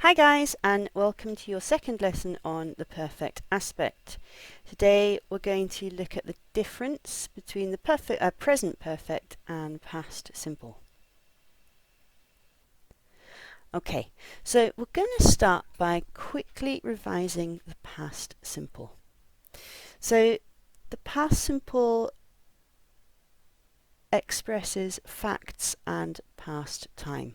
Hi guys, and welcome to your second lesson on the perfect aspect. Today we're going to look at the difference between the present perfect and past simple. Okay, so we're going to start by quickly revising the past simple. So the past simple expresses facts and past time,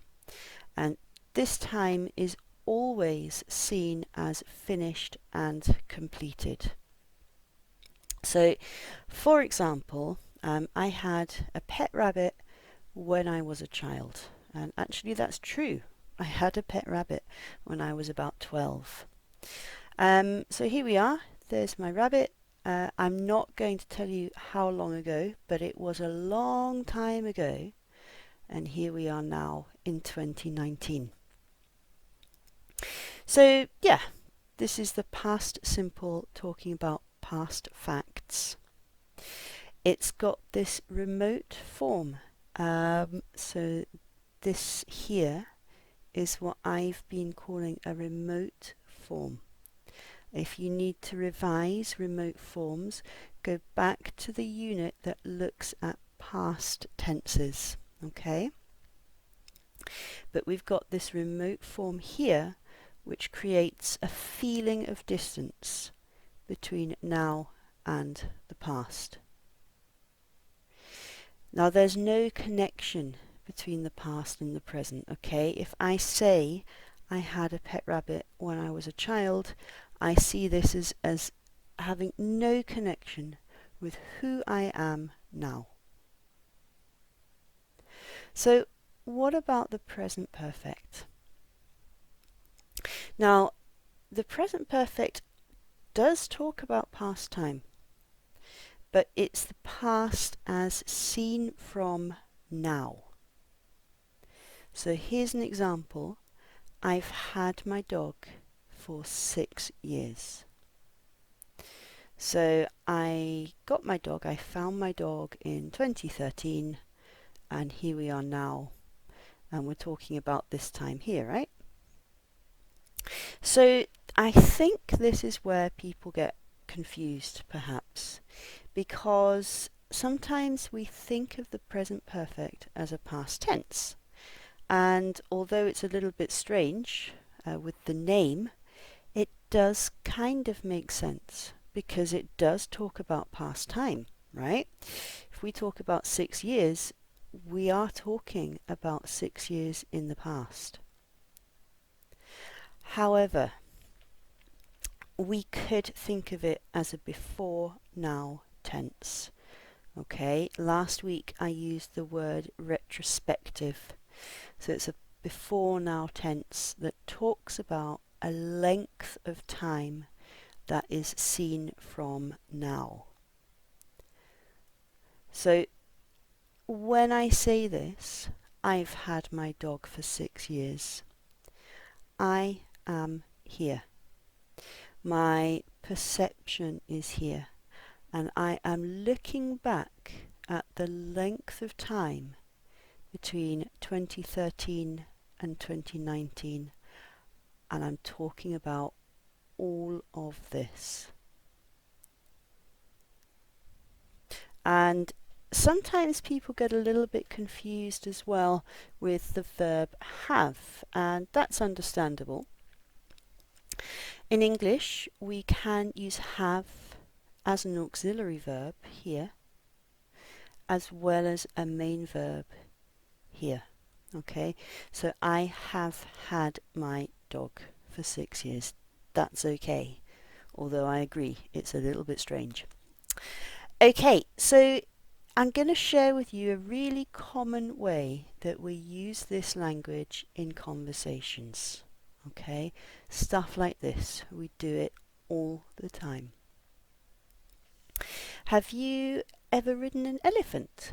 and this time is always seen as finished and completed. So, for example, I had a pet rabbit when I was a child, and actually that's true. I had a pet rabbit when I was about 12. So here we are, there's my rabbit. I'm not going to tell you how long ago, but it was a long time ago, and here we are now in 2019. So yeah, this is the past simple talking about past facts. It's got this remote form. So this here is what I've been calling a remote form. If you need to revise remote forms, go back to the unit that looks at past tenses. Okay? But we've got this remote form here, which creates a feeling of distance between now and the past. Now there's no connection between the past and the present, okay? If I say I had a pet rabbit when I was a child, I see this as having no connection with who I am now. So what about the present perfect? Now, the present perfect does talk about past time, but it's the past as seen from now. So here's an example. I've had my dog for 6 years. So I got my dog, I found my dog in 2013, and here we are now, and we're talking about this time here, right? So I think this is where people get confused, perhaps, because sometimes we think of the present perfect as a past tense. And although it's a little bit strange with the name, it does kind of make sense because it does talk about past time, right? If we talk about 6 years, we are talking about 6 years in the past. However, we could think of it as a before now tense. Okay, last week I used the word retrospective. So it's a before now tense that talks about a length of time that is seen from now. So when I say this, I've had my dog for 6 years. I am here. My perception is here, and I am looking back at the length of time between 2013 and 2019, and I'm talking about all of this. And sometimes people get a little bit confused as well with the verb have, and that's understandable. In English, we can use have as an auxiliary verb here, as well as a main verb here. Okay, so I have had my dog for 6 years. That's okay, although I agree it's a little bit strange. Okay, so I'm going to share with you a really common way that we use this language in conversations. Okay, stuff like this, we do it all the time. Have you ever ridden an elephant?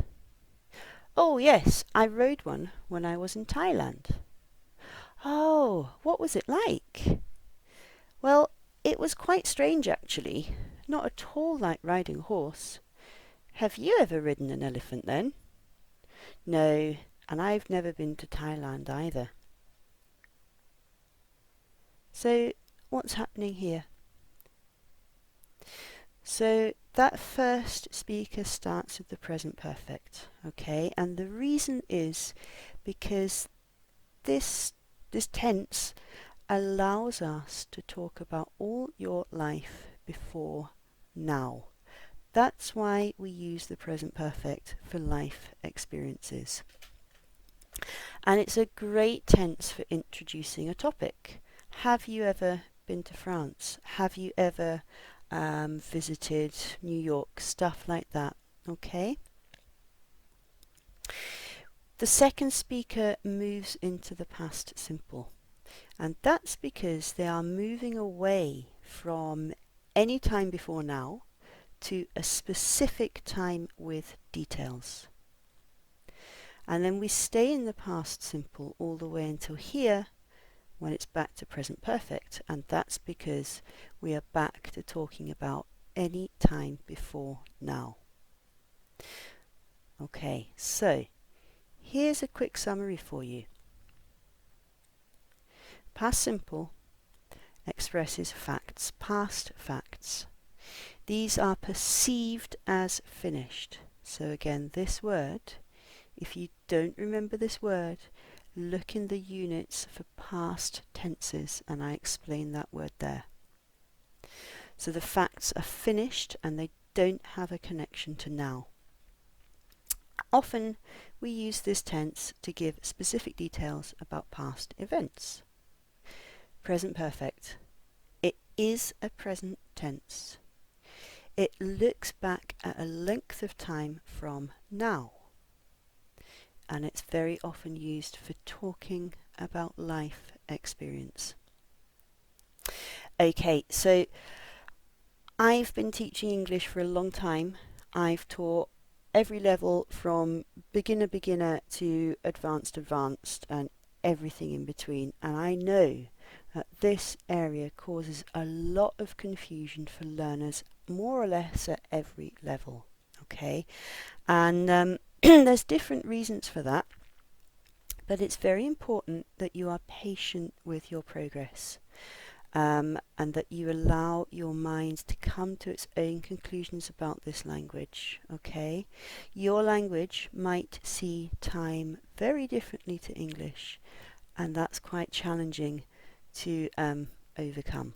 Oh yes, I rode one when I was in Thailand. Oh, what was it like? Well, it was quite strange actually, not at all like riding a horse. Have you ever ridden an elephant then? No, and I've never been to Thailand either. So what's happening here? So that first speaker starts with the present perfect, okay? And the reason is because this tense allows us to talk about all your life before now. That's why we use the present perfect for life experiences. And it's a great tense for introducing a topic. Have you ever been to France? Have you ever visited New York? Stuff like that. Okay. The second speaker moves into the past simple. And that's because they are moving away from any time before now to a specific time with details. And then we stay in the past simple all the way until here when it's back to present perfect, and that's because we are back to talking about any time before now. Okay, so here's a quick summary for you. Past simple expresses facts, past facts. These are perceived as finished. So again, this word, if you don't remember this word, look in the units for past tenses and I explain that word there. So the facts are finished and they don't have a connection to now. Often we use this tense to give specific details about past events. Present perfect. It is a present tense. It looks back at a length of time from now. And it's very often used for talking about life experience. Okay, so I've been teaching English for a long time. I've taught every level from beginner to advanced and everything in between, and I know that this area causes a lot of confusion for learners more or less at every level. Okay, and there's different reasons for that, but it's very important that you are patient with your progress. And that you allow your mind to come to its own conclusions about this language, okay? Your language might see time very differently to English, and that's quite challenging to overcome.